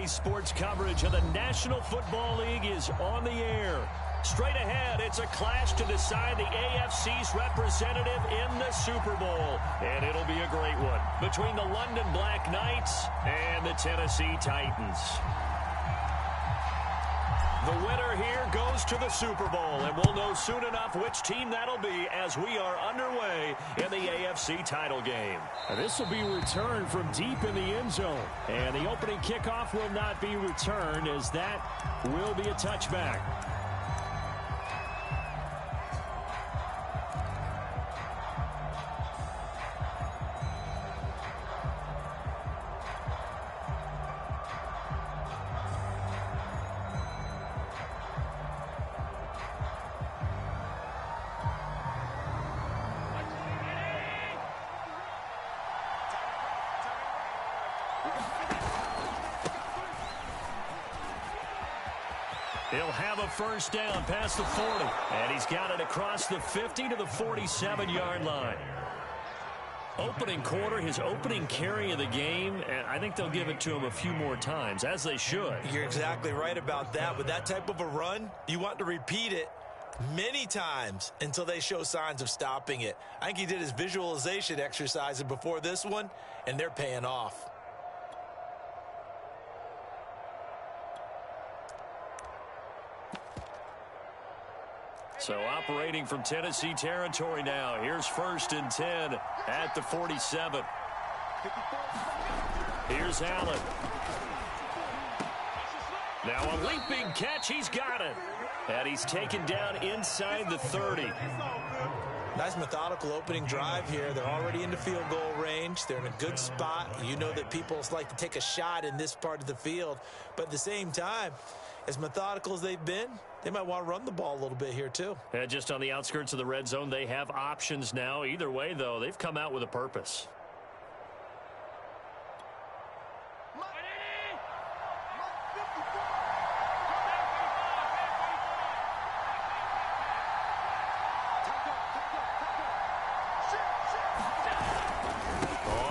Sports coverage of the National Football League is on the air. Straight ahead, it's a clash to decide the AFC's representative in the Super Bowl. And it'll be a great one between the London Black Knights and the Tennessee Titans. The winner here goes to the Super Bowl, and we'll know soon enough which team that'll be as we are underway in the AFC title game. This will be returned from deep in the end zone. And the opening kickoff will not be returned, as that will be a touchback. He'll have a first down past the 40. And he's got it across the 50 to the 47-yard line. Opening quarter, his opening carry of the game, and I think they'll give it to him a few more times, as they should. You're exactly right about that. With that type of a run, you want to repeat it many times until they show signs of stopping it. I think he did his visualization exercises before this one, and they're paying off. So operating from Tennessee territory now. Here's 1st and 10 at the 47. Here's Allen. Now a leaping catch. He's got it. And he's taken down inside the 30. Nice methodical opening drive here. They're already into field goal range. They're in a good spot. You know that people like to take a shot in this part of the field. But at the same time, as methodical as they've been, they might want to run the ball a little bit here too. And just on the outskirts of the red zone, they have options now. Either way, though, they've come out with a purpose.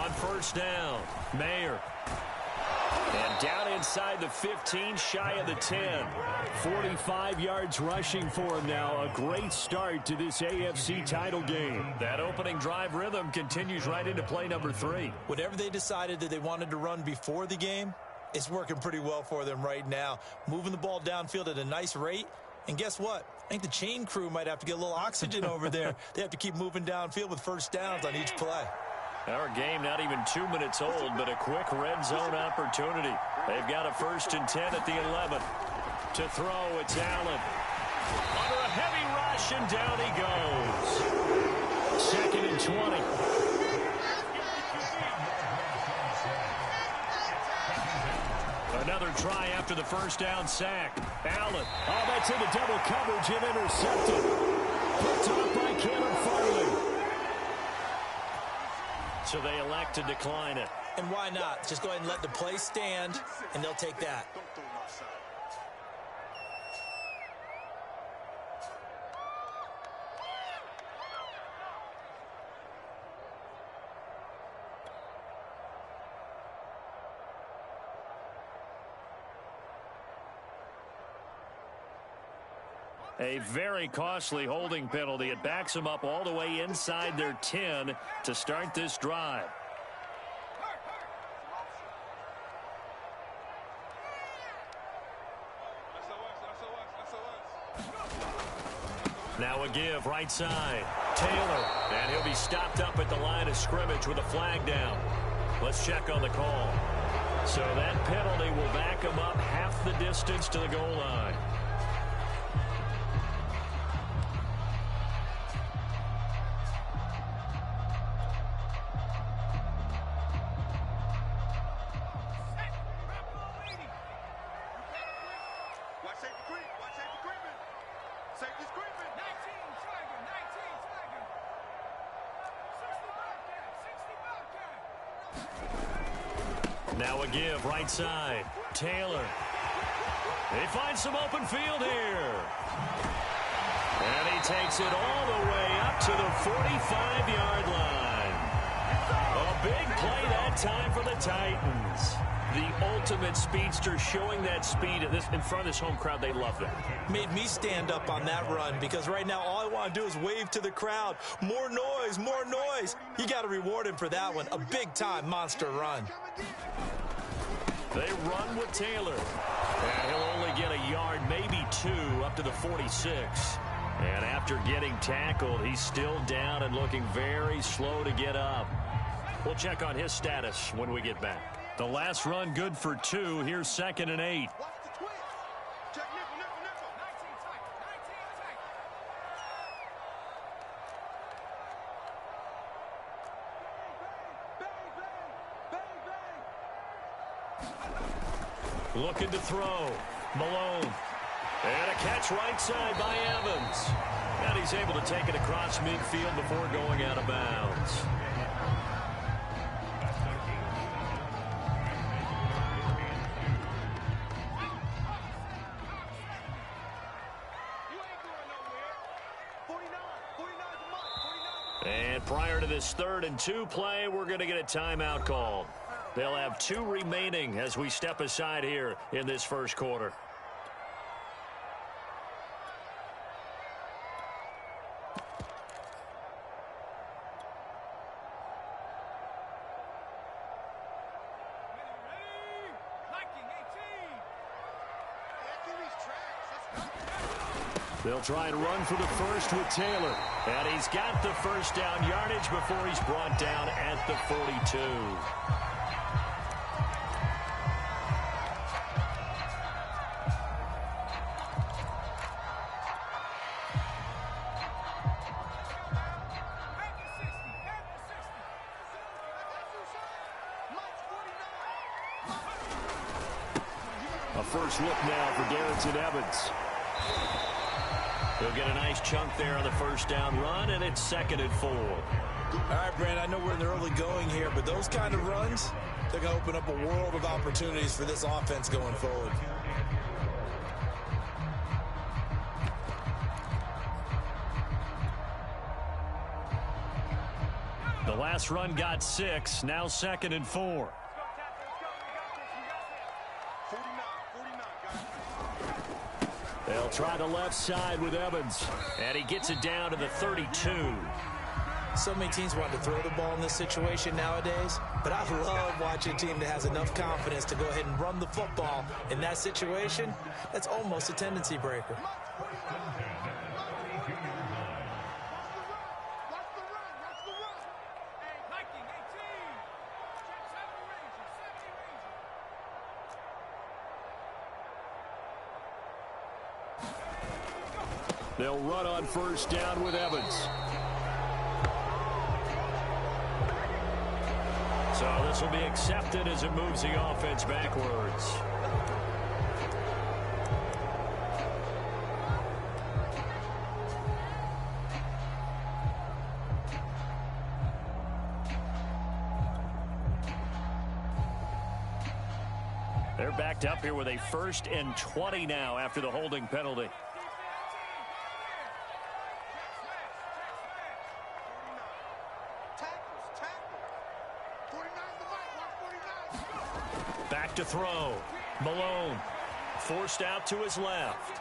On first down, Mayer. And down inside the 15, shy of the 10. 45 yards rushing for him now. A great start to this AFC title game. That opening drive rhythm continues right into play number 3. Whatever they decided that they wanted to run before the game, it's working pretty well for them right now. Moving the ball downfield at a nice rate. And guess what? I think the chain crew might have to get a little oxygen over there. They have to keep moving downfield with first downs on each play. Our game not even 2 minutes old, but a quick red zone opportunity. They've got a 1st and 10 at the 11. To throw, it's Allen. Under a heavy rush, and down he goes. 2nd and 20. Another try after the first down sack. Allen. Oh, that's into double coverage and intercepted. Picked off by Caleb Farley. So they elect to decline it. And why not? Just go ahead and let the play stand, and they'll take that. A very costly holding penalty. It backs them up all the way inside their 10 to start this drive. Now a give right side. Taylor. And he'll be stopped up at the line of scrimmage with a flag down. Let's check on the call. So that penalty will back him up half the distance to the goal line. Now a give right side. Taylor. They find some open field here. And he takes it all the way up to the 45-yard line. A big play that time for the Titans. The ultimate speedster, showing that speed in front of this home crowd. They love that. Made me stand up on that run because right now all I want to do is wave to the crowd. More noise, more noise. You got to reward him for that one. A big-time monster run. They run with Taylor. And he'll only get a yard, maybe 2, up to the 46. And after getting tackled, he's still down and looking very slow to get up. We'll check on his status when we get back. The last run good for 2. Here's 2nd and 8. Looking to throw. Malone. And a catch right side by Evans. And he's able to take it across midfield before going out of bounds. And prior to this 3rd and 2 play, we're going to get a timeout called. They'll have 2 remaining as we step aside here in this first quarter. They'll try and run for the first with Taylor. And he's got the first down yardage before he's brought down at the 42. A first look now for Darrington Evans. He'll get a nice chunk there on the first down run, and it's 2nd and 4. All right, Brandon, I know we're in the early going here, but those kind of runs, they're going to open up a world of opportunities for this offense going forward. The last run got 6, now 2nd and 4. They'll try the left side with Evans. And he gets it down to the 32. So many teams want to throw the ball in this situation nowadays, but I love watching a team that has enough confidence to go ahead and run the football in that situation. That's almost a tendency breaker. They'll run on first down with Evans. So this will be accepted as it moves the offense backwards. They're backed up here with a 1st and 20 now after the holding penalty. Back to throw. Malone forced out to his left.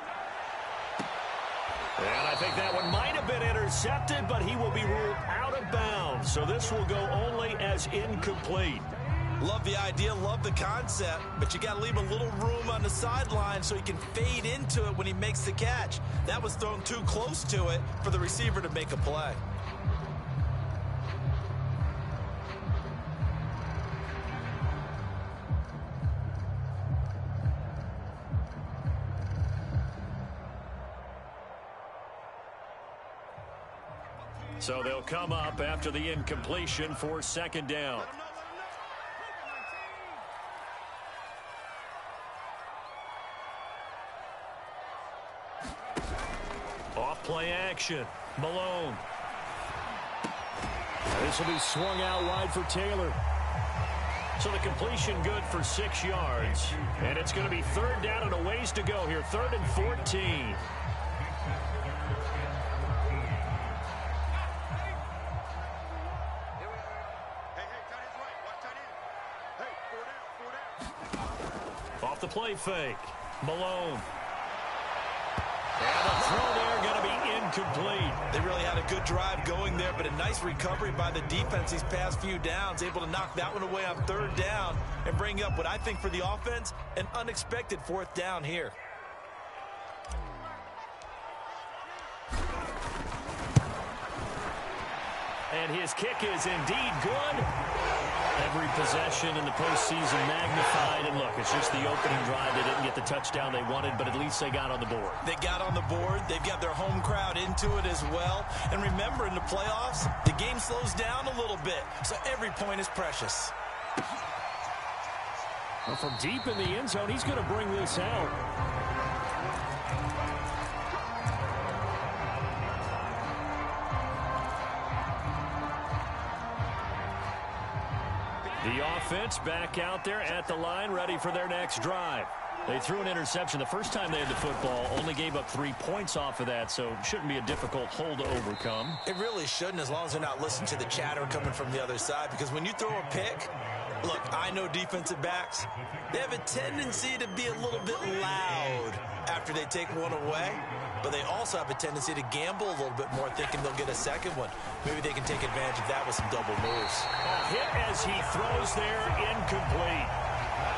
And I think that one might have been intercepted, but he will be ruled out of bounds. So this will go only as incomplete. Love the idea, love the concept, but you got to leave a little room on the sideline so he can fade into it when he makes the catch. That was thrown too close to it for the receiver to make a play. So they'll come up after the incompletion for 2nd down. Off play action. Malone. This will be swung out wide for Taylor. So the completion good for 6 yards. And it's going to be 3rd down and a ways to go here. 3rd and 14. off the play fake. Malone. And the throw there going to be incomplete. They really had a good drive going there, but a nice recovery by the defense these past few downs, able to knock that one away on third down and bring up what I think for the offense, an unexpected fourth down here. And his kick is indeed good. Every possession in the postseason magnified. And look, it's just the opening drive. They didn't get the touchdown they wanted, but at least they got on the board. They got on the board. They've got their home crowd into it as well. And remember, in the playoffs, the game slows down a little bit, so every point is precious. Well, from deep in the end zone, he's going to bring this out. The offense back out there at the line, ready for their next drive. They threw an interception the first time they had the football, only gave up 3 points off of that, so shouldn't be a difficult hole to overcome. It really shouldn't, as long as they're not listening to the chatter coming from the other side, because when you throw a pick, look, I know defensive backs, they have a tendency to be a little bit loud after they take one away, but they also have a tendency to gamble a little bit more, thinking they'll get a second one. Maybe they can take advantage of that with some double moves. A hit as he throws there, incomplete.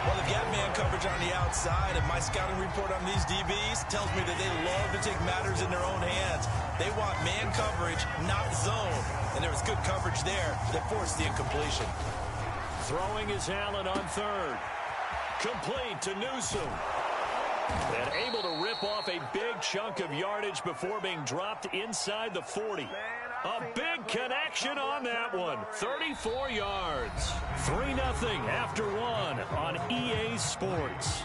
Well, they've got man coverage on the outside, and my scouting report on these DBs tells me that they love to take matters in their own hands. They want man coverage, not zone, and there was good coverage there that forced the incompletion. Throwing is Allen on third. Complete to Newsom. And able to rip off a big chunk of yardage before being dropped inside the 40. A big connection on that one. 34 yards. 3-0 after one on EA Sports.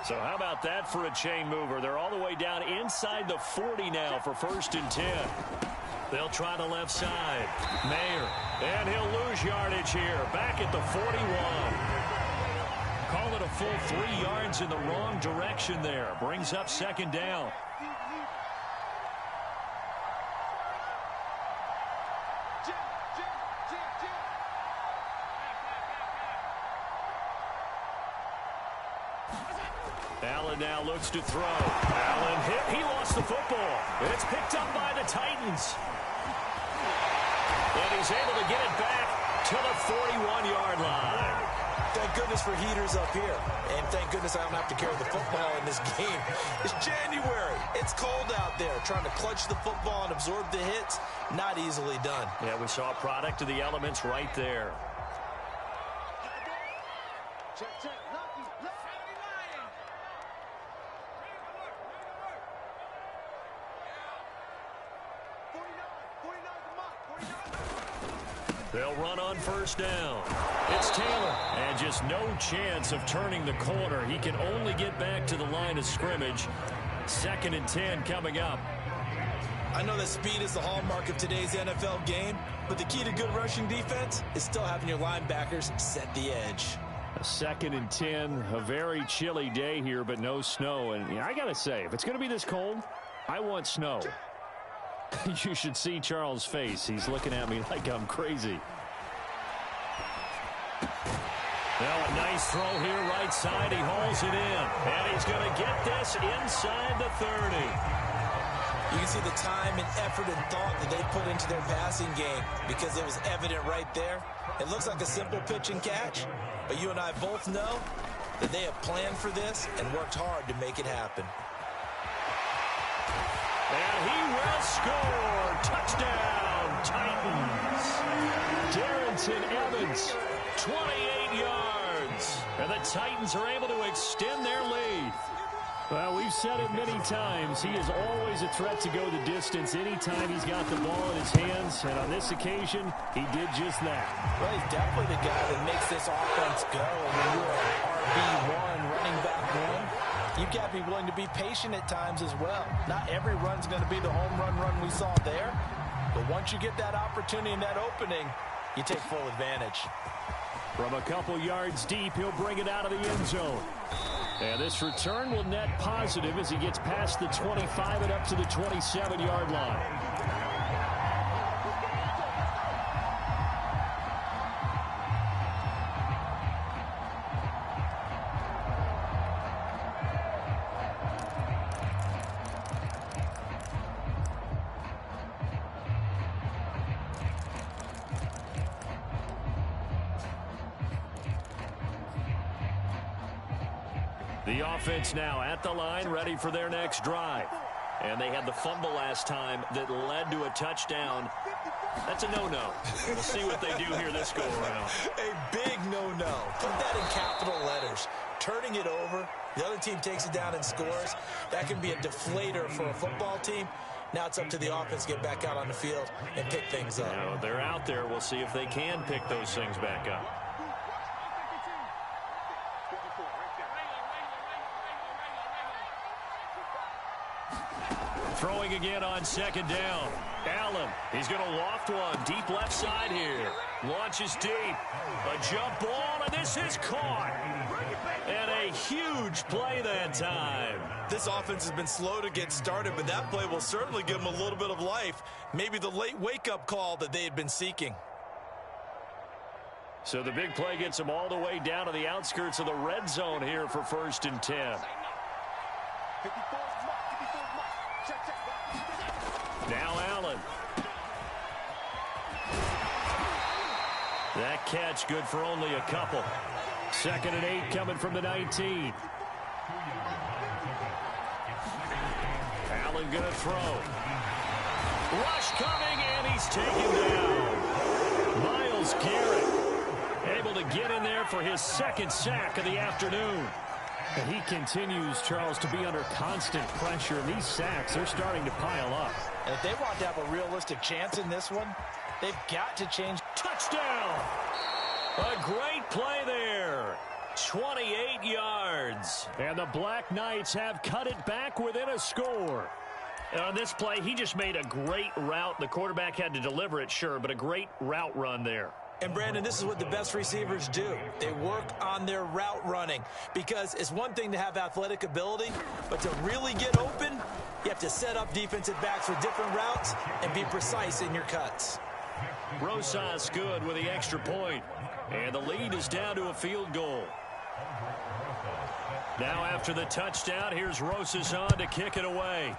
So how about that for a chain mover? They're all the way down inside the 40 now for 1st and 10. They'll try the left side. Mayer. And he'll lose yardage here. Back at the 41. Call it a full 3 yards in the wrong direction there. Brings up 2nd down. Allen now looks to throw. Allen hit. He lost the football. It's picked up by the Titans. And he's able to get it back to the 41-yard line. Thank goodness for heaters up here. And thank goodness I don't have to carry the football in this game. It's January. It's cold out there. Trying to clutch the football and absorb the hits, not easily done. Yeah, we saw a product of the elements right there. Check, check. They'll run on 1st down. It's Taylor. And just no chance of turning the corner. He can only get back to the line of scrimmage. 2nd and 10 coming up. I know that speed is the hallmark of today's NFL game, but the key to good rushing defense is still having your linebackers set the edge. A 2nd and 10, a very chilly day here, but no snow. And I got to say, if it's going to be this cold, I want snow. You should see Charles' face. He's looking at me like I'm crazy. Well, a nice throw here right side. He hauls it in. And he's going to get this inside the 30. You can see the time and effort and thought that they put into their passing game because it was evident right there. It looks like a simple pitch and catch, but you and I both know that they have planned for this and worked hard to make it happen. And he will score. Touchdown, Titans. Darrington Evans, 28 yards. And the Titans are able to extend their lead. Well, we've said it many times. He is always a threat to go the distance anytime he's got the ball in his hands. And on this occasion, he did just that. Well, he's definitely the guy that makes this offense go. When you're an RB1, running back one, you've got to be willing to be patient at times as well. Not every run's going to be the home run we saw there. But once you get that opportunity and that opening, you take full advantage. From a couple yards deep, he'll bring it out of the end zone. And this return will net positive as he gets past the 25 and up to the 27-yard line. The offense now at the line, ready for their next drive. And they had the fumble last time that led to a touchdown. That's a no-no. We'll see what they do here this go-around. A big no-no. Put that in capital letters. Turning it over, the other team takes it down and scores. That can be a deflator for a football team. Now it's up to the offense to get back out on the field and pick things up. Now, they're out there. We'll see if they can pick those things back up. Throwing again on second down. Allen, he's going to loft one. Deep left side here. Launches deep. A jump ball, and this is caught. And a huge play that time. This offense has been slow to get started, but that play will certainly give them a little bit of life. Maybe the late wake-up call that they had been seeking. So the big play gets them all the way down to the outskirts of the red zone here for 1st and 10. Now Allen. That catch good for only a couple. 2nd and 8 coming from the 19. Allen going to throw. Rush coming, and he's taken down. Myles Garrett able to get in there for his 2nd sack of the afternoon. And he continues, Charles, to be under constant pressure. And these sacks, they're starting to pile up. And if they want to have a realistic chance in this one, they've got to change. Touchdown! A great play there. 28 yards. And the Black Knights have cut it back within a score. On this play, he just made a great route. The quarterback had to deliver it, sure, but a great route run there. And, Brandon, this is what the best receivers do. They work on their route running because it's one thing to have athletic ability, but to really get open, you have to set up defensive backs with different routes and be precise in your cuts. Rosas good with the extra point. And the lead is down to a field goal. Now after the touchdown, here's Rosas on to kick it away.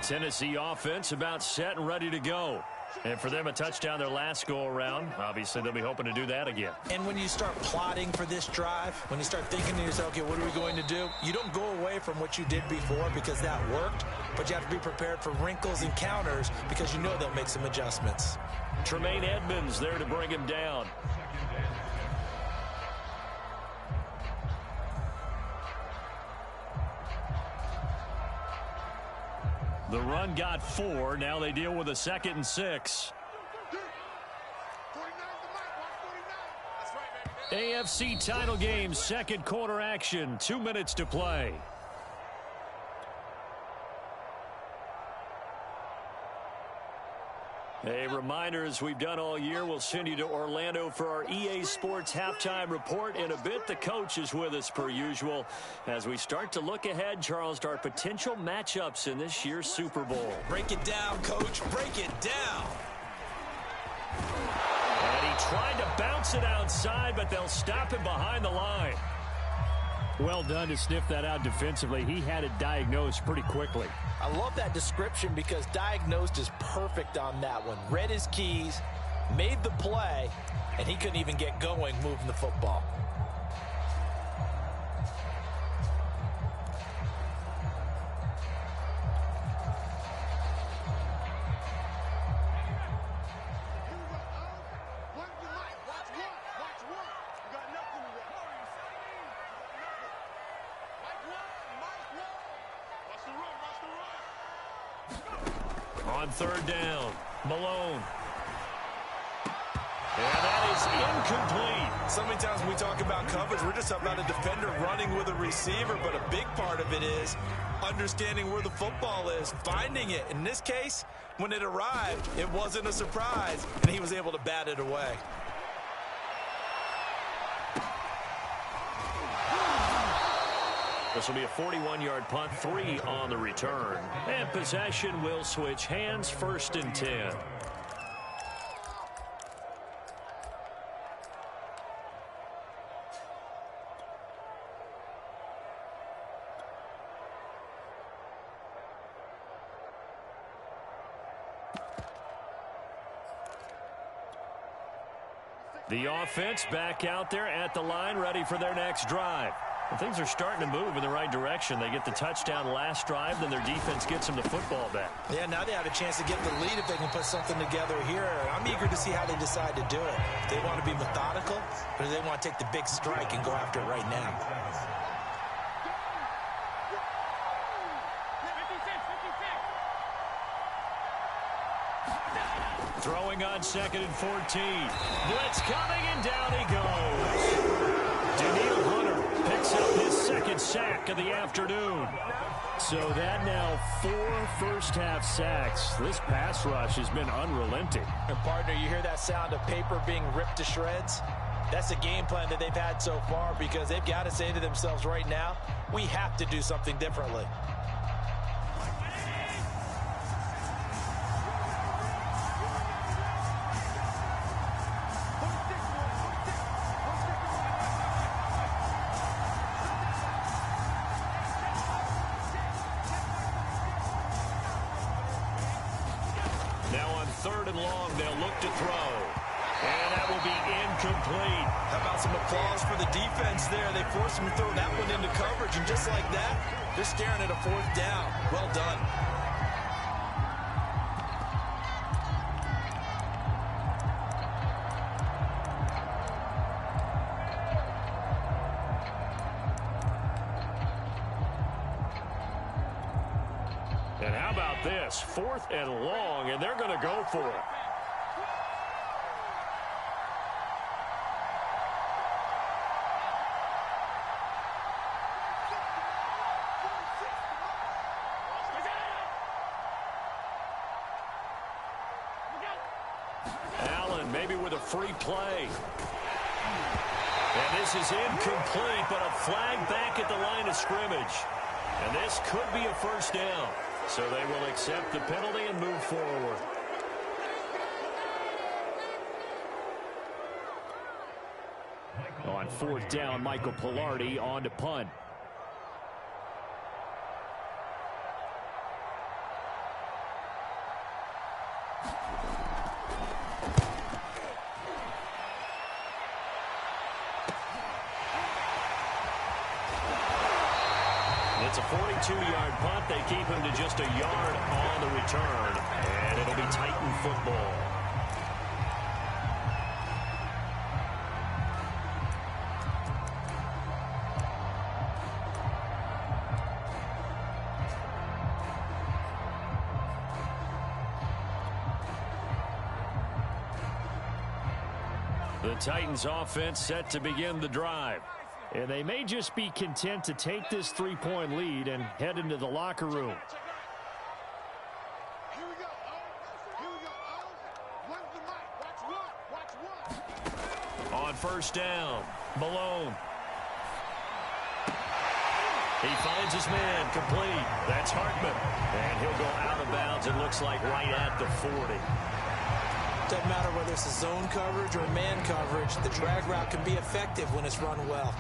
Tennessee offense about set and ready to go. And for them, a touchdown their last go-around. Obviously, they'll be hoping to do that again. And when you start plotting for this drive, when you start thinking to yourself, okay, what are we going to do? You don't go away from what you did before because that worked, but you have to be prepared for wrinkles and counters because you know they'll make some adjustments. Tremaine Edmonds there to bring him down. The run got 4. Now they deal with a 2nd and 6. AFC title game, 2nd quarter action. 2 minutes to play. A reminder, as we've done all year, we'll send you to Orlando for our EA Sports halftime report. In a bit, the coach is with us per usual as we start to look ahead, Charles, to our potential matchups in this year's Super Bowl. Break it down, Coach. Break it down. And he tried to bounce it outside, but they'll stop him behind the line. Well done to sniff that out defensively. He had it diagnosed pretty quickly. I love that description because diagnosed is perfect on that one. Read his keys, made the play, and he couldn't even get going moving the football. On 3rd down, Malone. And that is incomplete. So many times when we talk about coverage, we're just talking about a defender running with a receiver, but a big part of it is understanding where the football is, finding it. In this case, when it arrived, it wasn't a surprise, and he was able to bat it away. This will be a 41-yard punt, 3 on the return. And possession will switch hands, 1st and 10. The offense back out there at the line, ready for their next drive. And things are starting to move in the right direction. They get the touchdown last drive, then their defense gets them the football back. Yeah, now they have a chance to get the lead if they can put something together here. I'm eager to see how they decide to do it. If they want to be methodical, or do they want to take the big strike and go after it right now? Throwing on 2nd and 14. Blitz coming, and down he goes. Daniil Hunter picks up his 2nd sack of the afternoon. So that now 4 first-half sacks. This pass rush has been unrelenting. And partner, you hear that sound of paper being ripped to shreds? That's the game plan that they've had so far, because they've got to say to themselves right now, we have to do something differently. Now on 3rd and long, they'll look to throw. And that will be incomplete. How about some applause for the defense there? They forced him to throw that one into coverage, and just like that, they're staring at a 4th down. Well done. And how about this? 4th and long, and they're going to go for it. Allen maybe with a free play. And this is incomplete, but a flag back at the line of scrimmage. And this could be a 1st down. So they will accept the penalty and move forward. On 4th down, Michael Pilardi on to punt. It's a 42-yard punt. They keep him to just a yard on the return. And it'll be Titan football. The Titans offense set to begin the drive. And they may just be content to take this 3-point lead and head into the locker room. Here we go. Here we go. Where's the mic? Watch one. On 1st down, Malone. He finds his man, complete. That's Hartman. And he'll go out of bounds, it looks like, right at the 40. Doesn't matter whether it's a zone coverage or man coverage, the drag route can be effective when it's run well.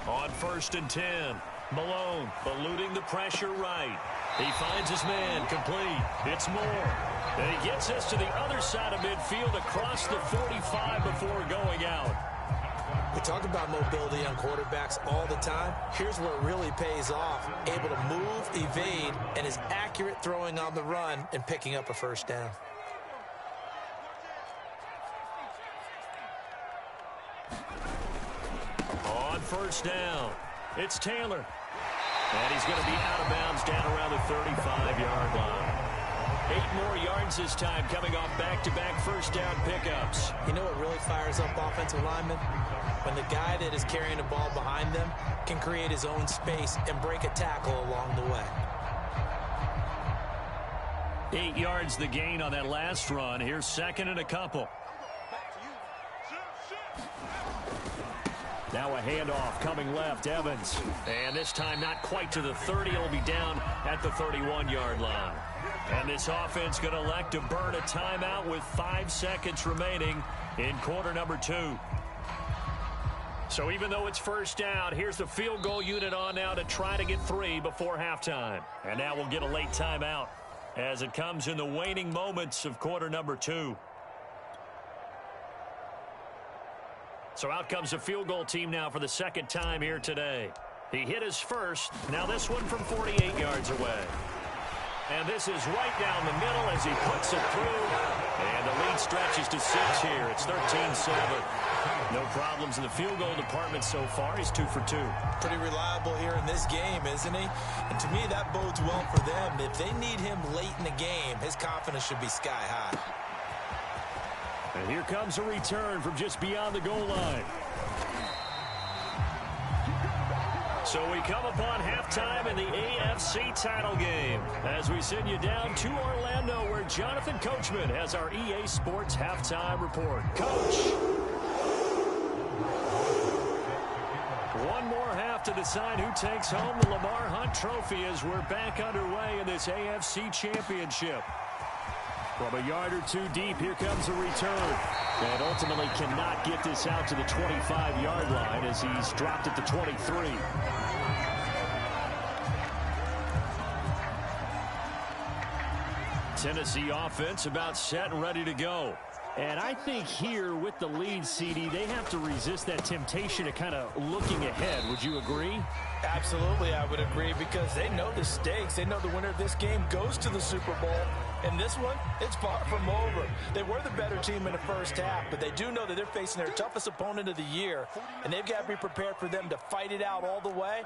On 1st and 10, Malone eluding the pressure right. He finds his man, complete. It's Moore. And he gets us to the other side of midfield across the 45 before going out. We talk about mobility on quarterbacks all the time. Here's where it really pays off. Able to move, evade, and is accurate throwing on the run and picking up a 1st down. On 1st down, it's Taylor. And he's going to be out of bounds down around the 35-yard line. 8 more yards this time coming off back-to-back 1st down pickups. You know what really fires up offensive linemen? When the guy that is carrying the ball behind them can create his own space and break a tackle along the way. 8 yards the gain on that last run. Here's 2nd and a couple. Now a handoff coming left, Evans. And this time not quite to the 30. He'll be down at the 31-yard line. And this offense going to elect to burn a timeout with 5 seconds remaining in quarter number 2. So even though it's first down, here's the field goal unit on now to try to get 3 before halftime. And now we'll get a late timeout as it comes in the waning moments of quarter number 2. So out comes the field goal team now for the second time here today. He hit his first. Now this one from 48 yards away. And this is right down the middle as he puts it through. And the lead stretches to 6 here. It's 13-7. No problems in the field goal department so far. He's 2 for 2. Pretty reliable here in this game, isn't he? And to me, that bodes well for them. If they need him late in the game, his confidence should be sky high. And here comes a return from just beyond the goal line. So we come upon halftime in the AFC title game as we send you down to Orlando where Jonathan Coachman has our EA Sports halftime report. Coach. One more half to decide who takes home the Lamar Hunt Trophy as we're back underway in this AFC Championship. From a yard or 2 deep, here comes a return. And ultimately cannot get this out to the 25-yard line as he's dropped it to 23. Tennessee offense about set and ready to go. And I think here with the lead, CD, they have to resist that temptation of kind of looking ahead. Would you agree? Absolutely, I would agree, because they know the stakes. They know the winner of this game goes to the Super Bowl. And this one, it's far from over. They were the better team in the first half, but they do know that they're facing their toughest opponent of the year, and they've got to be prepared for them to fight it out all the way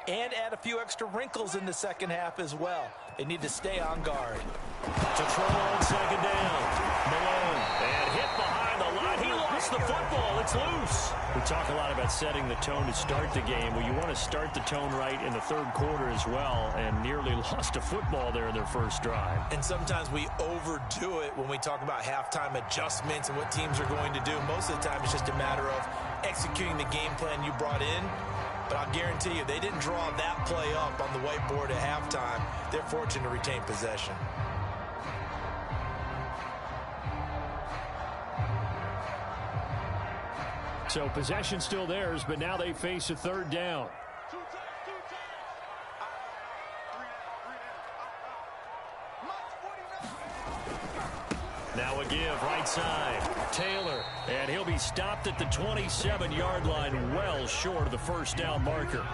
and add a few extra wrinkles in the second half as well. They need to stay on guard. To throw on second down. Malone. And hit behind the line. He lost the football. It's loose. We talk a lot about setting the tone to start the game. Well, you want to start the tone right in the third quarter as well, and nearly lost a football there in their first drive. And sometimes we overdo it when we talk about halftime adjustments and what teams are going to do. Most of the time, it's just a matter of executing the game plan you brought in. But I'll guarantee you, they didn't draw that play up on the whiteboard at halftime. They're fortunate to retain possession. So possession still theirs, but now they face a third down. Now a give, right side. Taylor, and he'll be stopped at the 27-yard line, well short of the first down marker.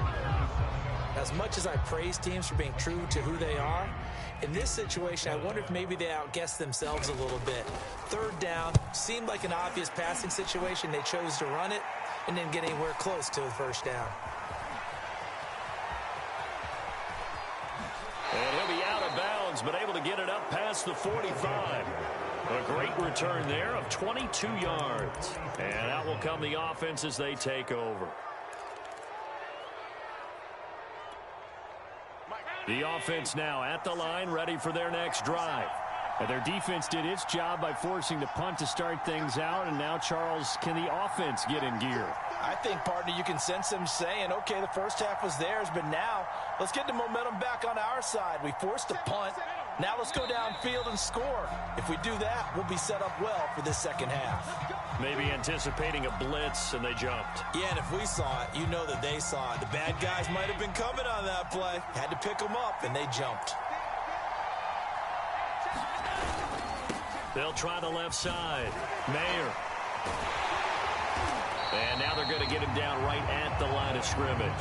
As much as I praise teams for being true to who they are, in this situation, I wonder if maybe they outguessed themselves a little bit. Third down seemed like an obvious passing situation. They chose to run it and didn't get anywhere close to the first down. And he'll be out of bounds, but able to get it up past the 45. A great return there of 22 yards. And out will come the offense as they take over. The offense now at the line, ready for their next drive. And their defense did its job by forcing the punt to start things out. And now, Charles, can the offense get in gear? I think, partner, you can sense them saying, okay, the first half was theirs, but now let's get the momentum back on our side. We forced a punt. Now let's go downfield and score. If we do that, we'll be set up well for this second half. Maybe anticipating a blitz, and they jumped. Yeah, and if we saw it, you know that they saw it. The bad guys might have been coming on that play. Had to pick them up, and they jumped. They'll try the left side. Mayer. And now they're going to get him down right at the line of scrimmage.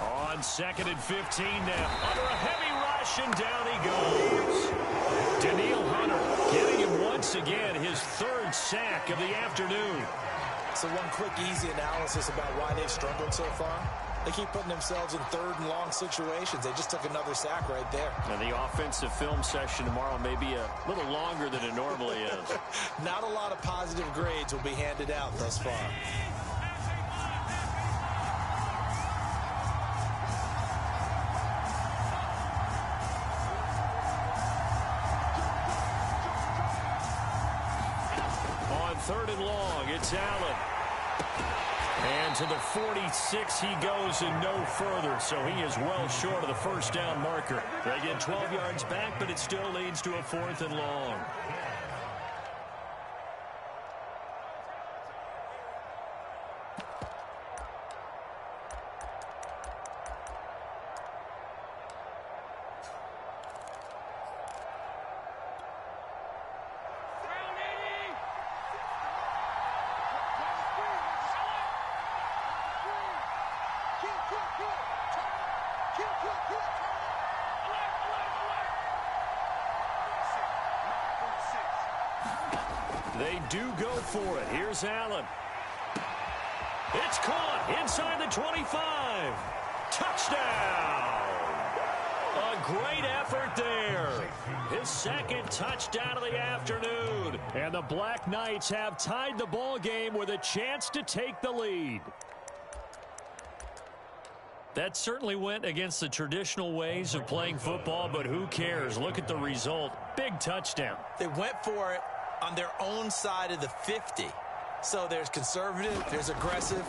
On 2nd and 15 now. Under a heavy rush, and down he goes. Daniil Hunter getting him once again his third sack of the afternoon. So one quick, easy analysis about why they've struggled so far. They keep putting themselves in third and long situations. They just took another sack right there. And the offensive film session tomorrow may be a little longer than it normally is. Not a lot of positive grades will be handed out thus far. long. It's Allen. And to the 46 he goes and no further, so he is well short of the first down marker. They get 12 yards back, but it still leads to a 4th and long. They do go for it. Here's Allen. It's caught inside the 25. Touchdown. A great effort there. His second touchdown of the afternoon. And the Black Knights have tied the ball game with a chance to take the lead. That certainly went against the traditional ways of playing football, but who cares? Look at the result. Big touchdown. They went for it on their own side of the 50. So there's conservative, there's aggressive,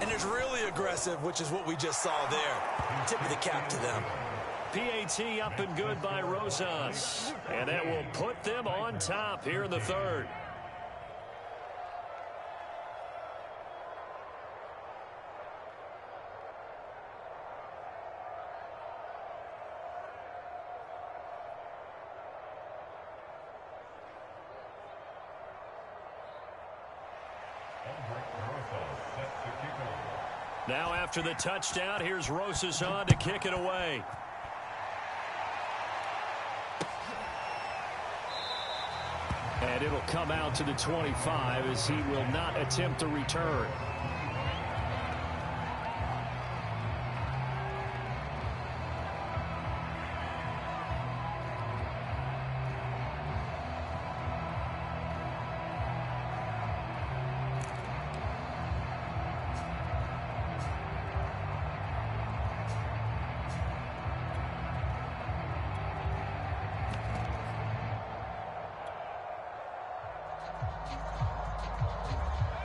and there's really aggressive, which is what we just saw there. Tip of the cap to them. PAT up and good by Rosas. And that will put them on top here in the third. Now after the touchdown, here's Rosas on to kick it away. And it'll come out to the 25 as he will not attempt to return.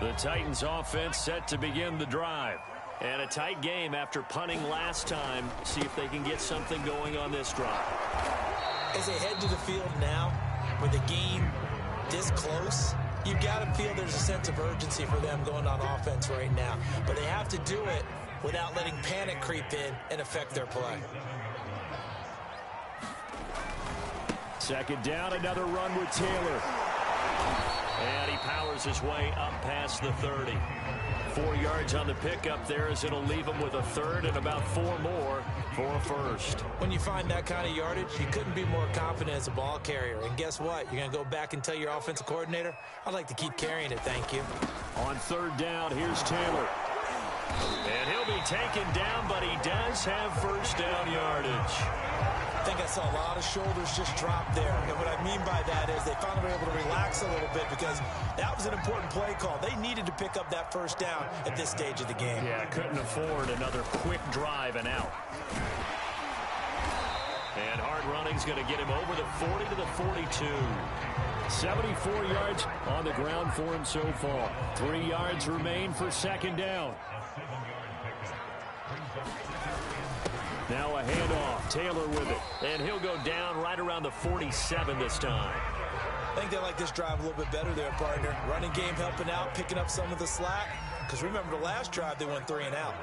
The Titans offense set to begin the drive. And a tight game after punting last time. See if they can get something going on this drive. As they head to the field now, with the game this close, you've got to feel there's a sense of urgency for them going on offense right now. But they have to do it without letting panic creep in and affect their play. Second down, another run with Taylor. And he powers his way up past the 30. 4 yards on the pickup there as it'll leave him with a third and about 4 more for a first. When you find that kind of yardage, you couldn't be more confident as a ball carrier. And guess what? You're going to go back and tell your offensive coordinator, I'd like to keep carrying it, thank you. On third down, here's Taylor. And he'll be taken down, but he does have first down yardage. I think I saw a lot of shoulders just drop there. And what I mean by that is they finally were able to relax a little bit because that was an important play call. They needed to pick up that first down at this stage of the game. Yeah, couldn't afford another quick drive and out. And hard running's going to get him over the 40 to the 42. 74 yards on the ground for him so far. 3 yards remain for second down. Now a handoff. Taylor with it. And he'll go down right around the 47 this time. I think they like this drive a little bit better there, partner. Running game helping out, picking up some of the slack. Because remember the last drive, they went 3 and out.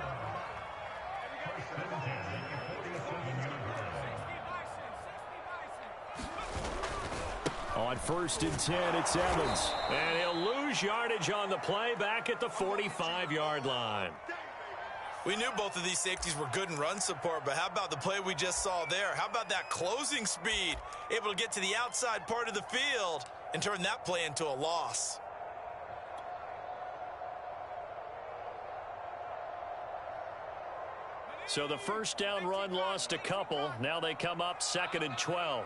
On first and 10, it's Evans. And he'll lose yardage on the play back at the 45-yard line. We knew both of these safeties were good in run support, but how about the play we just saw there? How about that closing speed? Able to get to the outside part of the field and turn that play into a loss. So the first down run lost a couple. Now they come up second and 12.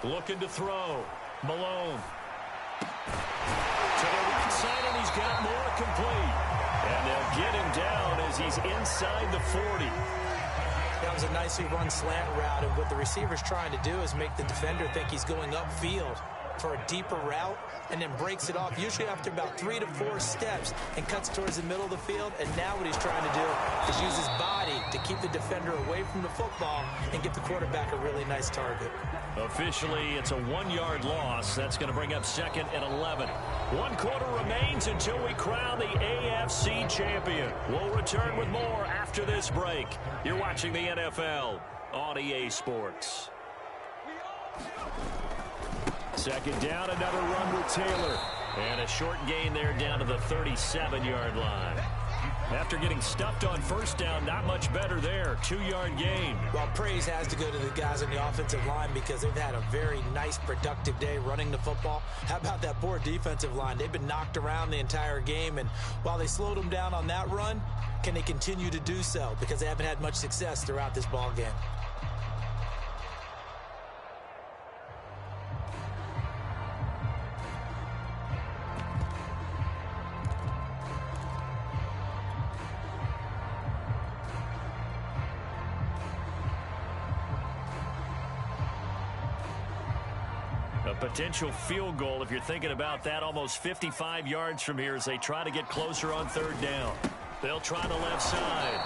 Looking to throw. Malone. To the right side, and he's got more complete. And they'll get him down as he's inside the 40. was a nicely run slant route, and what the receiver's trying to do is make the defender think he's going upfield for a deeper route, and then breaks it off, usually after about 3 to 4 steps, and cuts towards the middle of the field. And now what he's trying to do is use his body to keep the defender away from the football and get the quarterback a really nice target. Officially, it's a 1-yard loss. That's going to bring up 2nd and 11. 1 quarter remains until we crown the AFC champion. We'll return with more after this break. You're watching the NFL on EA Sports. 2nd down, another run with Taylor. And a short gain there down to the 37-yard line. After getting stuffed on 1st down, not much better there. 2-yard gain. Well, praise has to go to the guys on the offensive line because they've had a very nice, productive day running the football. How about that poor defensive line? They've been knocked around the entire game, and while they slowed them down on that run, can they continue to do so? Because they haven't had much success throughout this ball game. Potential field goal, if you're thinking about that, almost 55 yards from here as they try to get closer on 3rd down. They'll try the left side.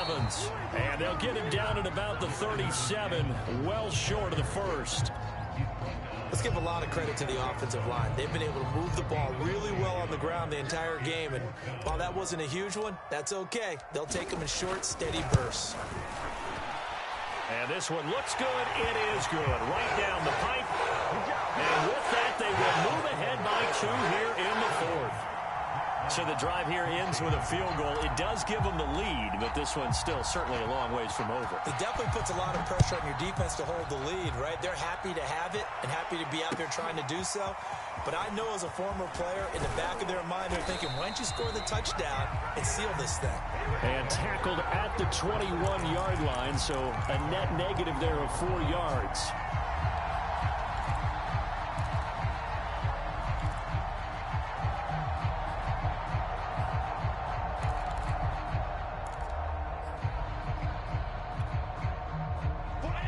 Evans. And they'll get him down at about the 37, well short of the 1st. Let's give a lot of credit to the offensive line. They've been able to move the ball really well on the ground the entire game. And while that wasn't a huge one, that's okay. They'll take them in short, steady bursts. And this one looks good. It is good. Right down the pipe. And with that, they will move ahead by 2 here in the 4th. So the drive here ends with a field goal. It does give them the lead, but this one's still certainly a long ways from over. It definitely puts a lot of pressure on your defense to hold the lead, right? They're happy to have it and happy to be out there trying to do so. But I know as a former player, in the back of their mind, they're thinking, why don't you score the touchdown and seal this thing? And tackled at the 21-yard line, so a net negative there of 4 yards.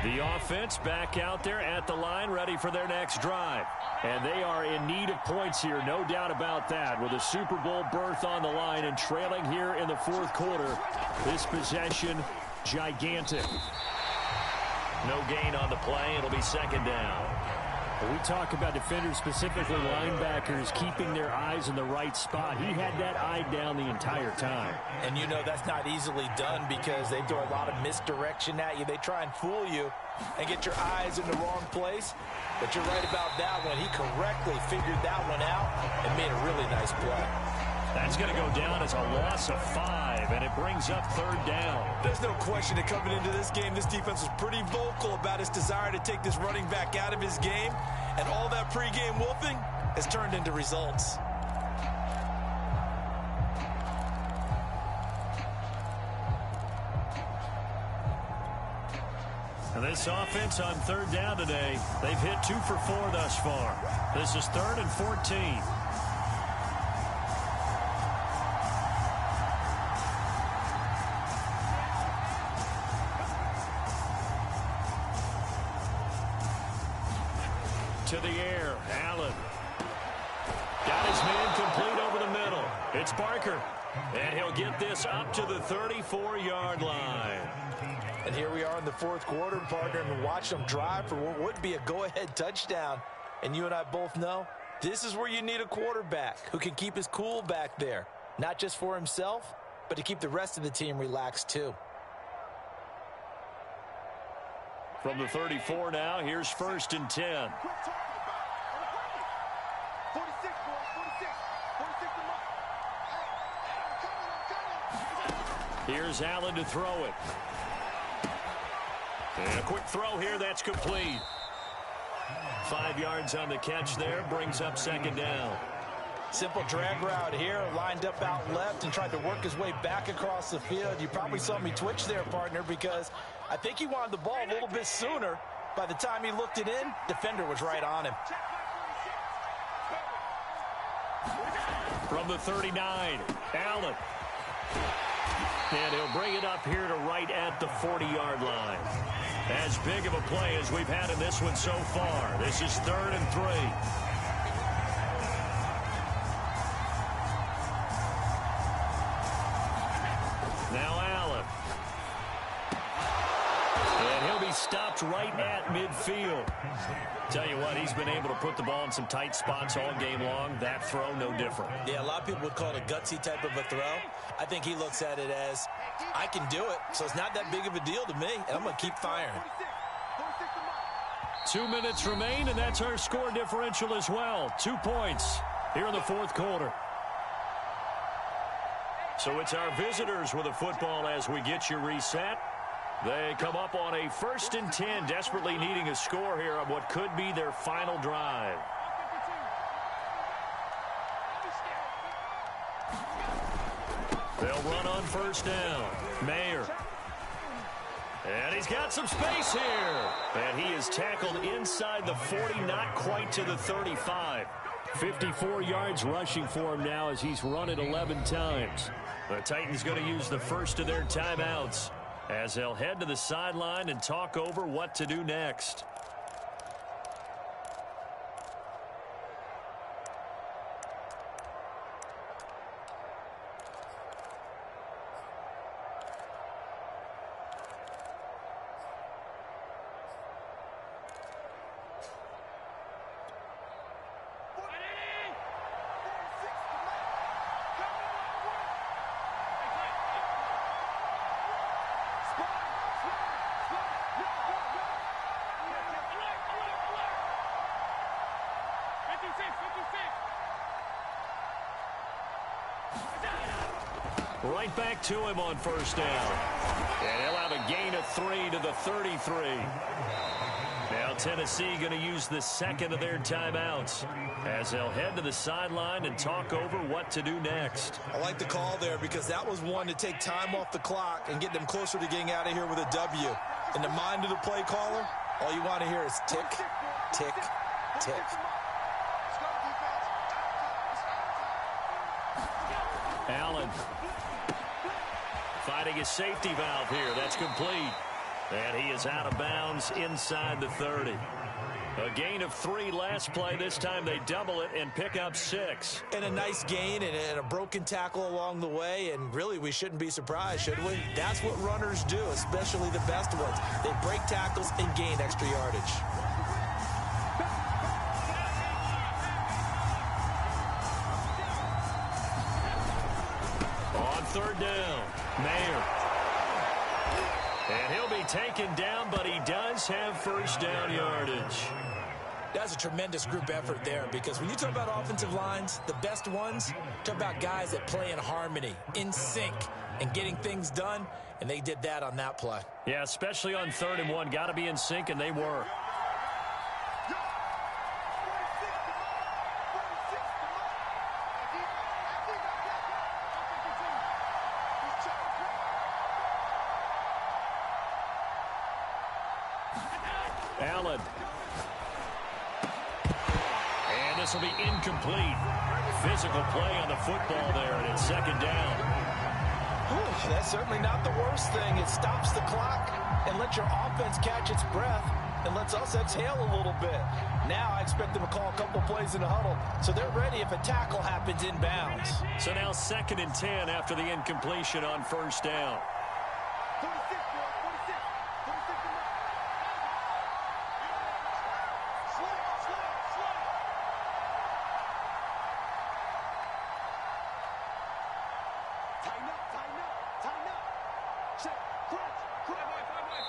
The offense back out there at the line, ready for their next drive. And they are in need of points here, no doubt about that. With a Super Bowl berth on the line and trailing here in the 4th quarter, this possession, gigantic. No gain on the play. It'll be 2nd down. We talk about defenders, specifically linebackers, keeping their eyes in the right spot. He had that eye down the entire time. And you know that's not easily done because they throw a lot of misdirection at you. They try and fool you and get your eyes in the wrong place. But you're right about that one. He correctly figured that one out and made a really nice play. That's going to go down as a loss of 5, and it brings up 3rd down. There's no question that coming into this game, this defense was pretty vocal about its desire to take this running back out of his game, and all that pregame wolfing has turned into results. And this offense on 3rd down today, they've hit 2 for 4 thus far. This is 3rd and 14. To the air, Allen. Got his man complete over the middle. It's Barker. And he'll get this up to the 34-yard line. And here we are in the 4th quarter, partner, and watch them drive for what would be a go-ahead touchdown. And you and I both know this is where you need a quarterback who can keep his cool back there. Not just for himself, but to keep the rest of the team relaxed too. From the 34 now, here's 1st and 10. 46, boys, 46. Here's Allen to throw it. And a quick throw here, that's complete. 5 yards on the catch there, brings up 2nd down. Simple drag route here, lined up out left and tried to work his way back across the field. You probably saw me twitch there, partner, because I think he wanted the ball a little bit sooner. By the time he looked it in, defender was right on him. From the 39, Allen. And he'll bring it up here to right at the 40-yard line. As big of a play as we've had in this one so far. This is 3rd and 3. Now Allen. And he'll be stopped right at midfield. Tell you what, he's been able to put the ball in some tight spots all game long. That throw, no different. Yeah, a lot of people would call it a gutsy type of a throw. I think he looks at it as, I can do it, so it's not that big of a deal to me, and I'm going to keep firing. 2 minutes remain, and that's our score differential as well. 2 points here in the 4th quarter. So it's our visitors with the football as we get you reset. They come up on a 1st and 10, desperately needing a score here on what could be their final drive. They'll run on 1st down. Mayer. And he's got some space here. And he is tackled inside the 40, not quite to the 35. 54 yards rushing for him now as he's run it 11 times. The Titans going to use the first of their timeouts as they'll head to the sideline and talk over what to do next. Right back to him on 1st down. And he'll have a gain of 3 to the 33. Now Tennessee going to use the second of their timeouts as they'll head to the sideline and talk over what to do next. I like the call there because that was one to take time off the clock and get them closer to getting out of here with a W. In the mind of the play caller, all you want to hear is tick, tick, tick. Allen fighting his safety valve here. That's complete. And he is out of bounds inside the 30. A gain of 3 last play. This time they double it and pick up 6. And a nice gain and a broken tackle along the way. And really, we shouldn't be surprised, should we? That's what runners do, especially the best ones. They break tackles and gain extra yardage. On 3rd down, Mayer. And he'll be taken down, but he does have 1st down yardage. That's a tremendous group effort there because when you talk about offensive lines, the best ones, talk about guys that play in harmony, in sync, and getting things done, and they did that on that play. Yeah, especially on 3rd and 1. Got to be in sync, and they were. Allen. And this will be incomplete. Physical play on the football there, and it's 2nd down. Whew, that's certainly not the worst thing. It stops the clock and lets your offense catch its breath and lets us exhale a little bit. Now I expect them to call a couple plays in the huddle, so they're ready if a tackle happens inbounds. So now 2nd and 10 after the incompletion on 1st down.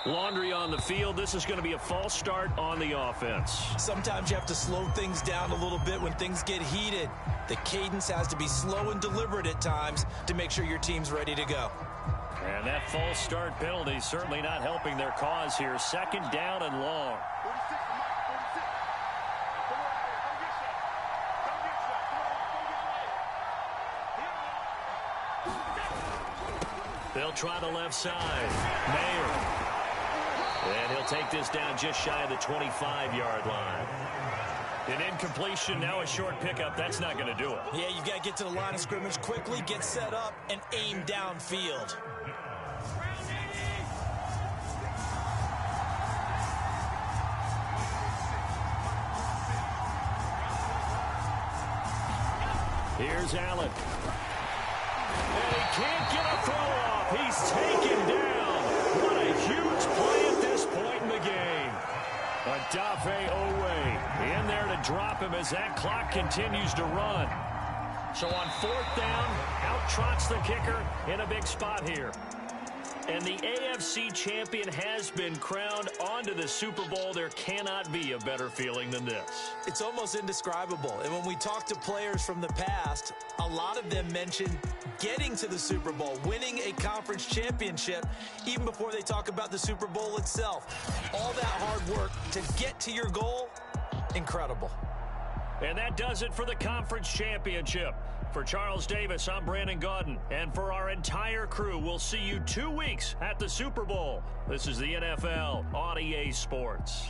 Laundry on the field. This is going to be a false start on the offense. Sometimes you have to slow things down a little bit when things get heated. The cadence has to be slow and deliberate at times to make sure your team's ready to go. And that false start penalty certainly not helping their cause here. 2nd down and long. They'll try the left side. Mayer. And he'll take this down just shy of the 25-yard line. An incompletion, now a short pickup. That's not going to do it. Yeah, you've got to get to the line of scrimmage quickly, get set up, and aim downfield. Here's Allen. And he can't get a throw off. He's taken down. What a huge play at this point in the game. Odafe Owe in there to drop him as that clock continues to run. So on 4th down, out trots the kicker in a big spot here. And the AFC champion has been crowned onto the Super Bowl. There cannot be a better feeling than this. It's almost indescribable. And when we talk to players from the past, a lot of them mention getting to the Super Bowl, winning a conference championship, even before they talk about the Super Bowl itself. All that hard work to get to your goal, incredible. And that does it for the conference championship. For Charles Davis, I'm Brandon Gaudin. And for our entire crew, we'll see you 2 weeks at the Super Bowl. This is the NFL on EA Sports.